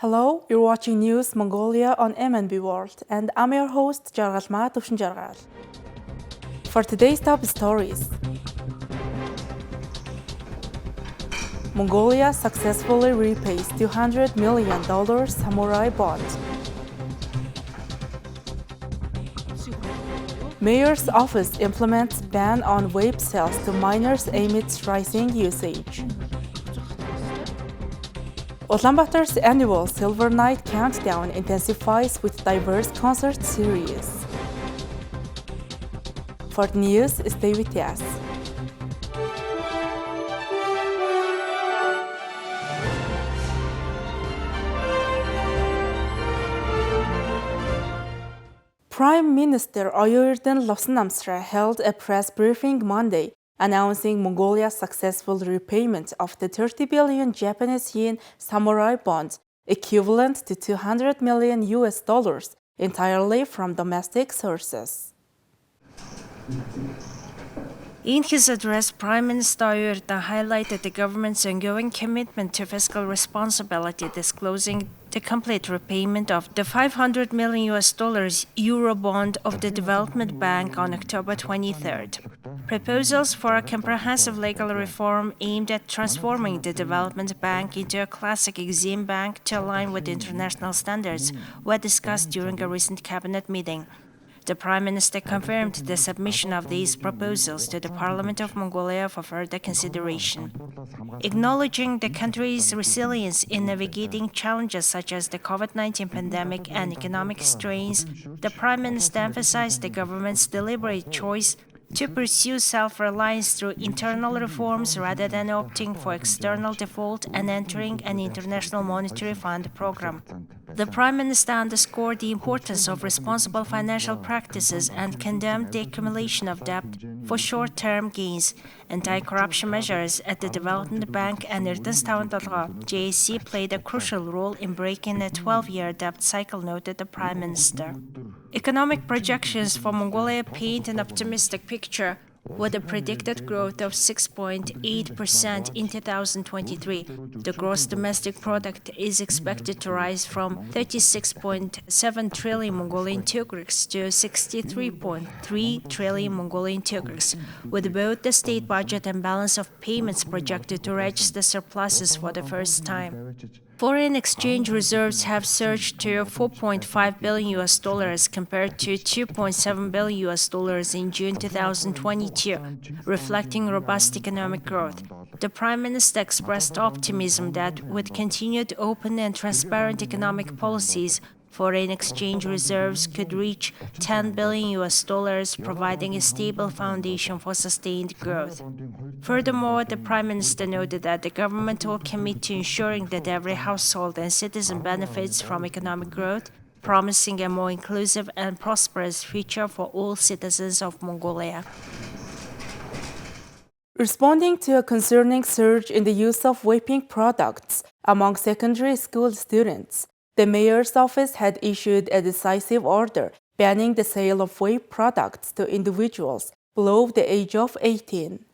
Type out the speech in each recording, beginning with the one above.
Hello, you're watching News Mongolia on MNB World, and I'm your host, Ulaanbaatar. For today's top stories, Mongolia successfully repays $200 million samurai bond. Mayor's office implements ban on vape sales to minors amidst rising usage. Ulaanbaatar's annual Silver Night countdown intensifies with diverse concert series. For the news, stay with us. Prime Minister Oyerden Losunamsra held a press briefing Monday, announcing Mongolia's successful repayment of the 30 billion Japanese yen samurai bond, equivalent to $200 million entirely from domestic sources. In his address, Prime Minister Oyerden highlighted the government's ongoing commitment to fiscal responsibility, disclosing the complete repayment of the $500 million Euro bond of the Development Bank on October 23rd. Proposals for a comprehensive legal reform aimed at transforming the Development Bank into a classic exim bank to align with international standards were discussed during a recent cabinet meeting. The Prime Minister confirmed the submission of these proposals to the Parliament of Mongolia for further consideration. Acknowledging the country's resilience in navigating challenges such as the COVID-19 pandemic and economic strains, the Prime Minister emphasized the government's deliberate choice to pursue self-reliance through internal reforms rather than opting for external default and entering an International Monetary Fund program. The Prime Minister underscored the importance of responsible financial practices and condemned the accumulation of debt for short-term gains. Anti-corruption measures at the Development Bank and JSC played a crucial role in breaking a 12-year debt cycle, noted the Prime Minister. Economic projections for Mongolia paint an optimistic picture, with a predicted growth of 6.8% in 2023. The gross domestic product is expected to rise from 36.7 trillion Mongolian tugriks to 63.3 trillion Mongolian tugriks, with both the state budget and balance of payments projected to register surpluses for the first time. Foreign exchange reserves have surged to $4.5 billion compared to $2.7 billion in June 2022, reflecting robust economic growth. The Prime Minister expressed optimism that with continued open and transparent economic policies, foreign exchange reserves could reach $10 billion, providing a stable foundation for sustained growth. Furthermore, the Prime Minister noted that the government will commit to ensuring that every household and citizen benefits from economic growth, promising a more inclusive and prosperous future for all citizens of Mongolia. Responding to a concerning surge in the use of vaping products among secondary school students, the mayor's office had issued a decisive order banning the sale of vape products to individuals below the age of 18.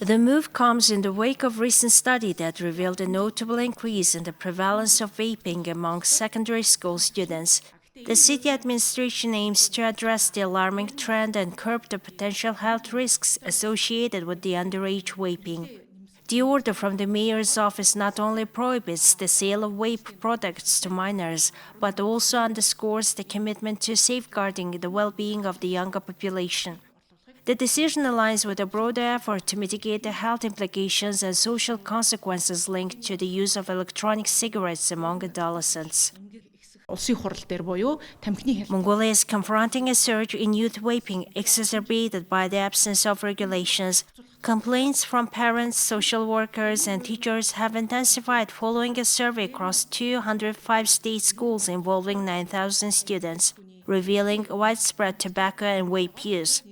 The move comes in the wake of a recent study that revealed a notable increase in the prevalence of vaping among secondary school students. The city administration aims to address the alarming trend and curb the potential health risks associated with the underage vaping. The order from the mayor's office not only prohibits the sale of vape products to minors, but also underscores the commitment to safeguarding the well-being of the younger population. The decision aligns with a broader effort to mitigate the health implications and social consequences linked to the use of electronic cigarettes among adolescents. Mongolia is confronting a surge in youth vaping exacerbated by the absence of regulations. Complaints from parents, social workers, and teachers have intensified following a survey across 205 state schools involving 9,000 students, revealing widespread tobacco and vape use.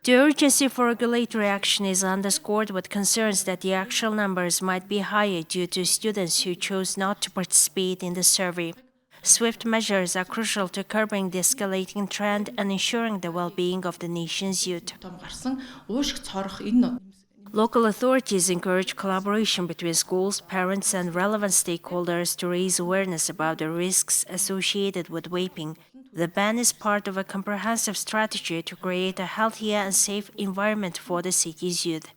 The urgency for regulatory action is underscored with concerns that the actual numbers might be higher due to students who chose not to participate in the survey. Swift measures are crucial to curbing the escalating trend and ensuring the well-being of the nation's youth. Local authorities encourage collaboration between schools, parents, and relevant stakeholders to raise awareness about the risks associated with vaping. The ban is part of a comprehensive strategy to create a healthier and safe environment for the city's youth.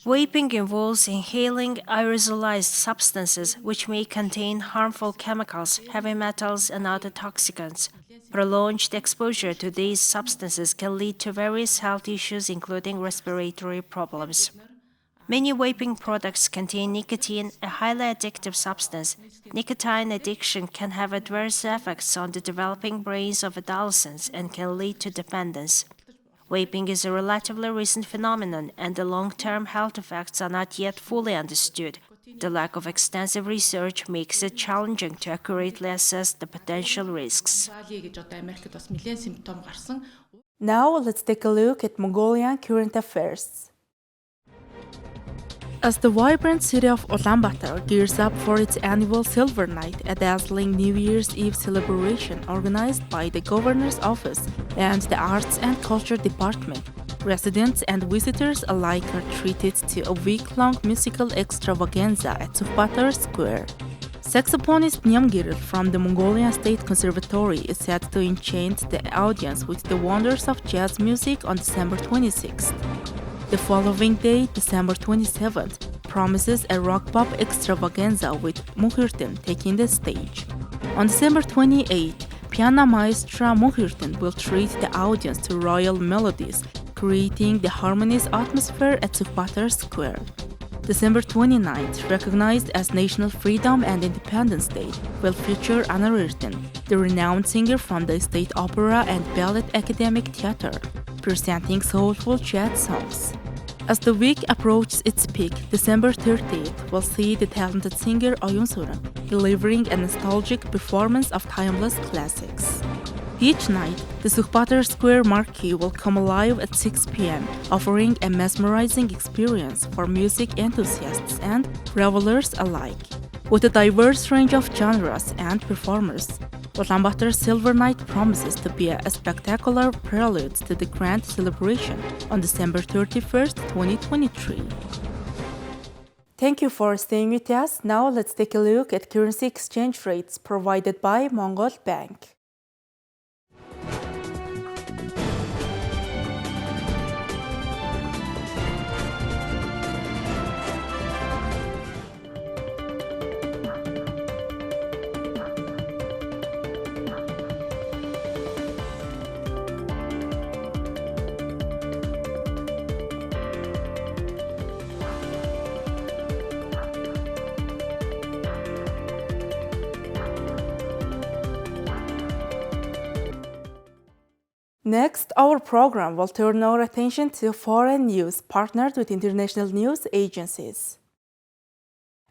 Vaping involves inhaling aerosolized substances which may contain harmful chemicals, heavy metals, and other toxicants. Prolonged exposure to these substances can lead to various health issues, including respiratory problems. Many vaping products contain nicotine, a highly addictive substance. Nicotine addiction can have adverse effects on the developing brains of adolescents and can lead to dependence. Vaping is a relatively recent phenomenon, and the long-term health effects are not yet fully understood. The lack of extensive research makes it challenging to accurately assess the potential risks. Now let's take a look at Mongolian current affairs. As the vibrant city of Ulaanbaatar gears up for its annual Silver Night, a dazzling New Year's Eve celebration organized by the Governor's Office and the Arts and Culture Department, residents and visitors alike are treated to a week-long musical extravaganza at Ulaanbaatar Square. Saxophonist Nyamgiril from the Mongolian State Conservatory is set to enchant the audience with the wonders of jazz music on December 26th. The following day, December 27th, promises a rock-pop extravaganza with Muhirtin taking the stage. On December 28th, piano maestra Muhirtin will treat the audience to royal melodies, creating the harmonious atmosphere at Ulaanbaatar Square. December 29th, recognized as National Freedom and Independence Day, will feature Ulaanbaatar, the renowned singer from the State Opera and Ballet Academic Theater, presenting soulful jazz songs. As the week approaches its peak, December 30th will see the talented singer Oyun Suran delivering a nostalgic performance of timeless classics. Each night, the Ulaanbaatar Square marquee will come alive at 6 p.m., offering a mesmerizing experience for music enthusiasts and revelers alike. With a diverse range of genres and performers, Ulaanbaatar Silver Night promises to be a spectacular prelude to the grand celebration on December 31st, 2023. Thank you for staying with us. Now let's take a look at currency exchange rates provided by Mongol Bank. Next, our program will turn our attention to foreign news partnered with international news agencies.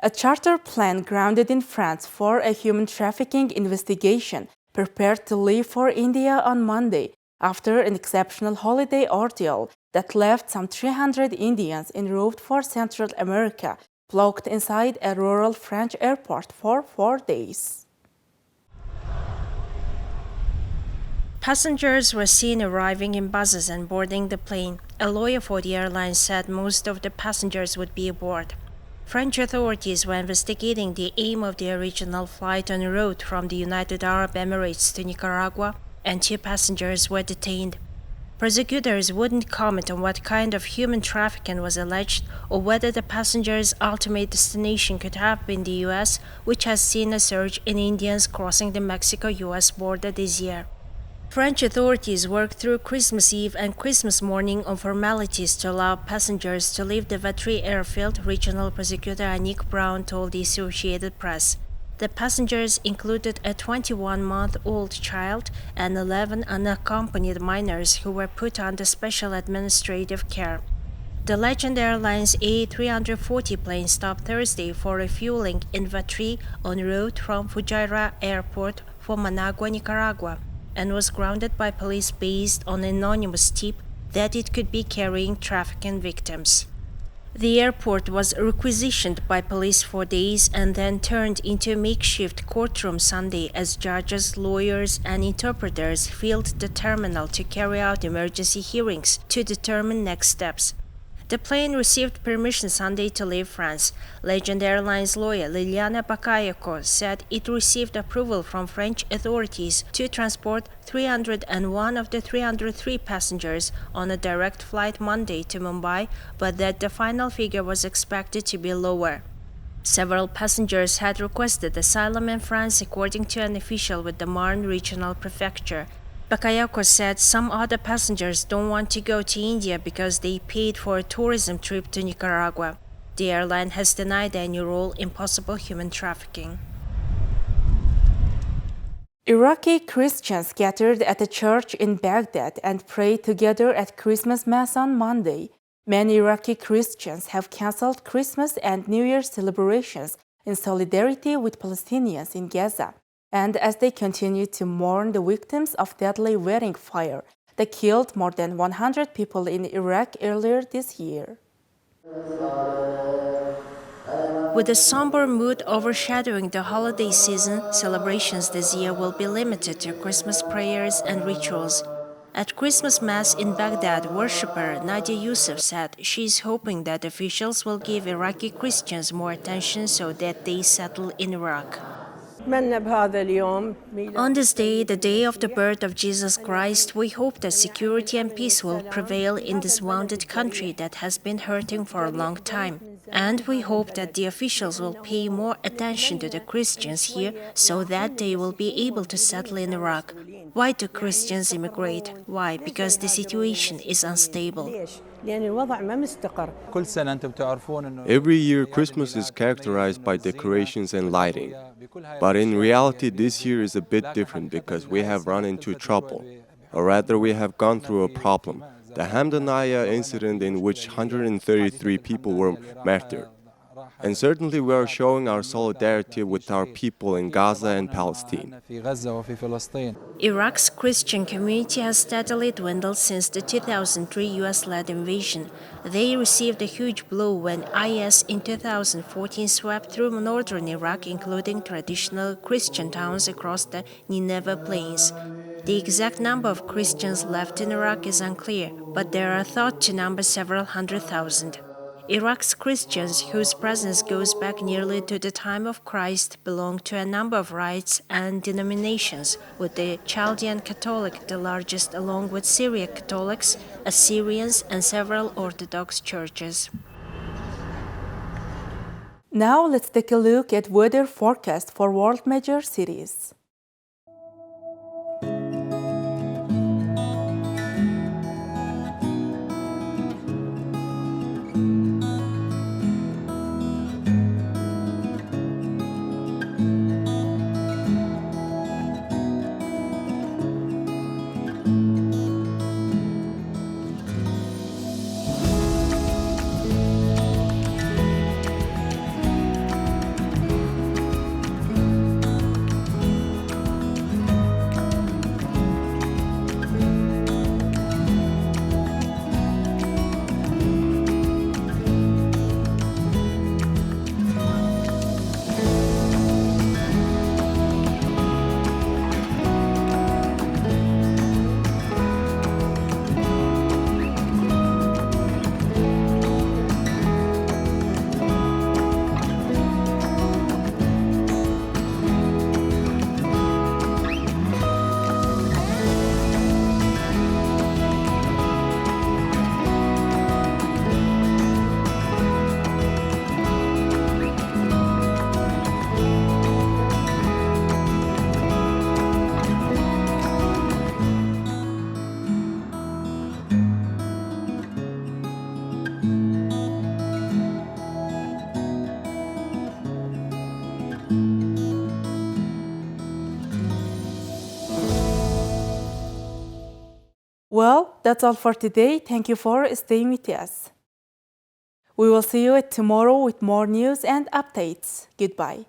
A charter plan grounded in France for a human trafficking investigation prepared to leave for India on Monday after an exceptional holiday ordeal that left some 300 Indians en route for Central America blocked inside a rural French airport for 4 days. Passengers were seen arriving in buses and boarding the plane. A lawyer for the airline said most of the passengers would be aboard. French authorities were investigating the aim of the original flight en route from the United Arab Emirates to Nicaragua, and 2 passengers were detained. Prosecutors wouldn't comment on what kind of human trafficking was alleged or whether the passengers' ultimate destination could have been the U.S., which has seen a surge in Indians crossing the Mexico-U.S. border this year. French authorities worked through Christmas Eve and Christmas morning on formalities to allow passengers to leave the Vatry airfield, Regional Prosecutor Annick Brown told the Associated Press. The passengers included a 21-month-old child and 11 unaccompanied minors who were put under special administrative care. The Legend Airlines A340 plane stopped Thursday for refueling in Vatry en route from Fujairah Airport for Managua, Nicaragua, and was grounded by police based on an anonymous tip that it could be carrying trafficking victims. The airport was requisitioned by police for days and then turned into a makeshift courtroom Sunday as judges, lawyers, and interpreters filled the terminal to carry out emergency hearings to determine next steps. The plane received permission Sunday to leave France. Legend Airlines lawyer Ulaanbaatar said it received approval from French authorities to transport 301 of the 303 passengers on a direct flight Monday to Mumbai, but that the final figure was expected to be lower. Several passengers had requested asylum in France, according to an official with the Marne Regional Prefecture. Bakayoko said some other passengers don't want to go to India because they paid for a tourism trip to Nicaragua. The airline has denied any role in possible human trafficking. Iraqi Christians gathered at a church in Baghdad and prayed together at Christmas Mass on Monday. Many Iraqi Christians have canceled Christmas and New Year celebrations in solidarity with Palestinians in Gaza, and as they continue to mourn the victims of deadly wedding fire that killed more than 100 people in Iraq earlier this year. With a somber mood overshadowing the holiday season, celebrations this year will be limited to Christmas prayers and rituals. At Christmas Mass in Baghdad, worshipper Nadia Yusuf said she is hoping that officials will give Iraqi Christians more attention so that they settle in Iraq. On this day, the day of the birth of Jesus Christ, we hope that security and peace will prevail in this wounded country that has been hurting for a long time. And we hope that the officials will pay more attention to the Christians here so that they will be able to settle in Iraq. Why do Christians immigrate? Why? Because the situation is unstable. Every year, Christmas is characterized by decorations and lighting. But in reality, this year is a bit different because we have run into trouble, or rather we have gone through a problem. The Hamdaniyah incident in which 133 people were martyred. And certainly we are showing our solidarity with our people in Gaza and Palestine. Iraq's Christian community has steadily dwindled since the 2003 US-led invasion. They received a huge blow when IS in 2014 swept through northern Iraq, including traditional Christian towns across the Nineveh Plains. The exact number of Christians left in Iraq is unclear, but they are thought to number several hundred thousand. Iraq's Christians, whose presence goes back nearly to the time of Christ, belong to a number of rites and denominations, with the Chaldean Catholic the largest, along with Syriac Catholics, Assyrians, and several Orthodox churches. Now let's take a look at weather forecast for world major cities. Well, that's all for today. Thank you for staying with us. We will see you tomorrow with more news and updates. Goodbye.